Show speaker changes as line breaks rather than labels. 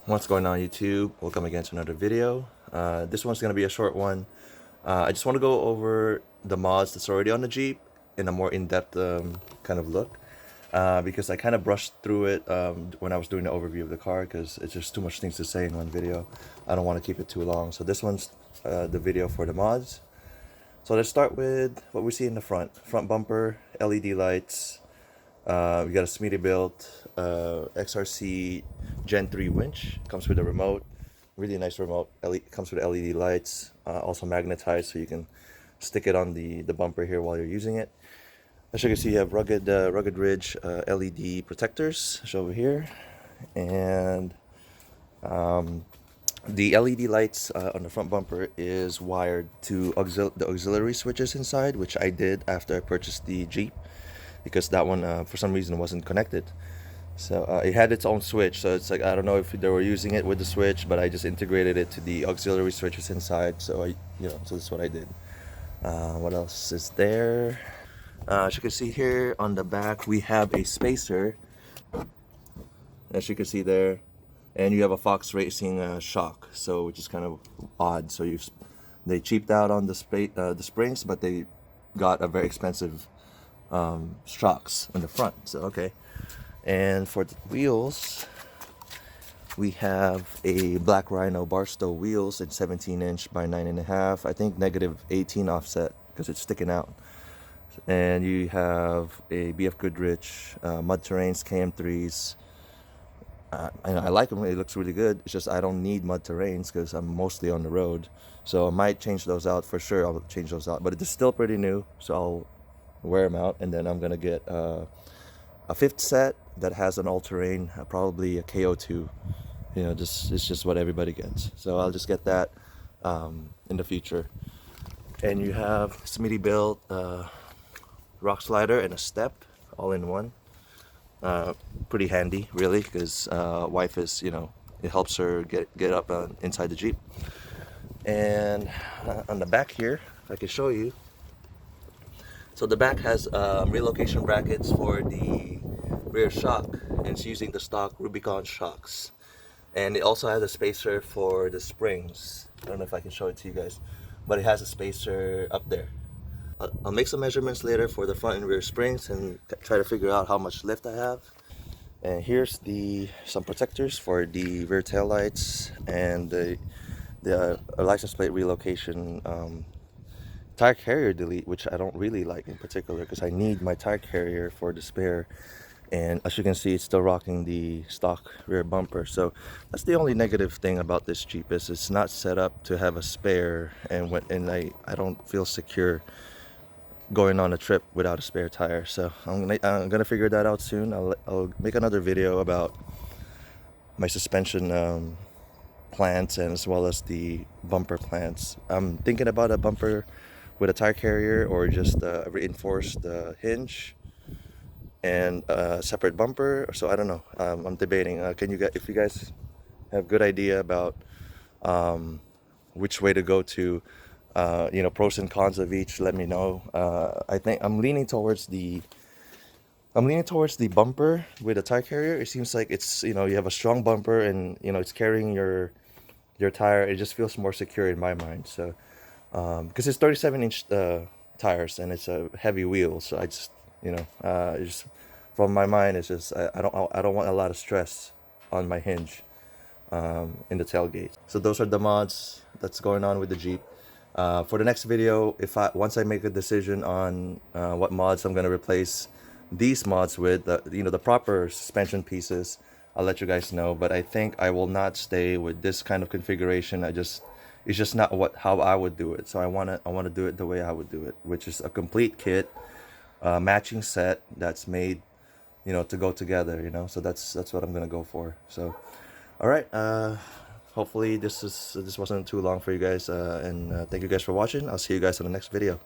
What's going on, YouTube? Welcome again to another video. This one's going to be a short one. I just want to go over the mods that's already on the Jeep in a more in-depth kind of look, because I kind of brushed through it when I was doing the overview of the car, because it's just too much things to say in one video. I don't want to keep it too long, so this one's the video for the mods. So let's start with what we see in the front bumper, LED lights. We got a Smittybilt XRC Gen 3 winch. Comes with a remote, really nice remote. Comes with LED lights, also magnetized, so you can stick it on the bumper here while you're using it. As you can see, you have rugged ridge LED protectors. Show over here, and the LED lights on the front bumper is wired to the auxiliary switches inside, which I did after I purchased the Jeep, because that one for some reason wasn't connected. So it had its own switch, so it's like, I don't know if they were using it with the switch, but I just integrated it to the auxiliary switches inside. So so that's what I did. What else is there? As you can see here on the back, we have a spacer, as you can see there, and you have a Fox Racing shock, so which is kind of odd. So they cheaped out on the springs, but they got a very expensive shocks on the front. So okay. And for the wheels, we have a black Rhino Barstow Wheels in 17" by 9.5. I think -18 offset because it's sticking out. And you have a BF Goodrich Mud Terrains KM3s. I like them. It looks really good. It's just I don't need Mud Terrains because I'm mostly on the road. So I might change those out for sure. I'll change those out. But it's still pretty new, so I'll wear them out. And then I'm going to get a fifth set that has an all-terrain, probably a KO2. It's just what everybody gets. So I'll just get that in the future. And you have Smittybilt rock slider and a step all in one. Pretty handy, really, because wife is, it helps her get up inside the Jeep. And on the back here, if I can show you. So the back has relocation brackets for the rear shock, and it's using the stock Rubicon shocks. And it also has a spacer for the springs. I don't know if I can show it to you guys, but it has a spacer up there. I'll make some measurements later for the front and rear springs and try to figure out how much lift I have. And here's some protectors for the rear tail lights and the license plate relocation tire carrier delete, which I don't really like in particular because I need my tire carrier for the spare. And as you can see, it's still rocking the stock rear bumper. So that's the only negative thing about this Jeep, is it's not set up to have a spare, and I don't feel secure going on a trip without a spare tire. So I'm gonna figure that out soon. I'll make another video about my suspension plans, and as well as the bumper plans. I'm thinking about a bumper with a tire carrier, or just a reinforced hinge and a separate bumper. So I don't know. I'm debating. If you guys have good idea about which way to go to, pros and cons of each, let me know. I think I'm leaning towards the bumper with a tire carrier. It seems like it's, you have a strong bumper, and it's carrying your tire. It just feels more secure in my mind. So because it's 37" tires, and it's a heavy wheel, so I just just from my mind, it's just I don't want a lot of stress on my hinge in the tailgate. So those are the mods that's going on with the Jeep. For the next video, once I make a decision on what mods I'm going to replace these mods with, the proper suspension pieces, I'll let you guys know. But I think I will not stay with this kind of configuration. It's just not how I would do it. So I want to do it the way I would do it, which is a complete kit, matching set that's made, to go together. So that's what I'm gonna go for. So, all right. Hopefully this wasn't too long for you guys, and thank you guys for watching. I'll see you guys on the next video.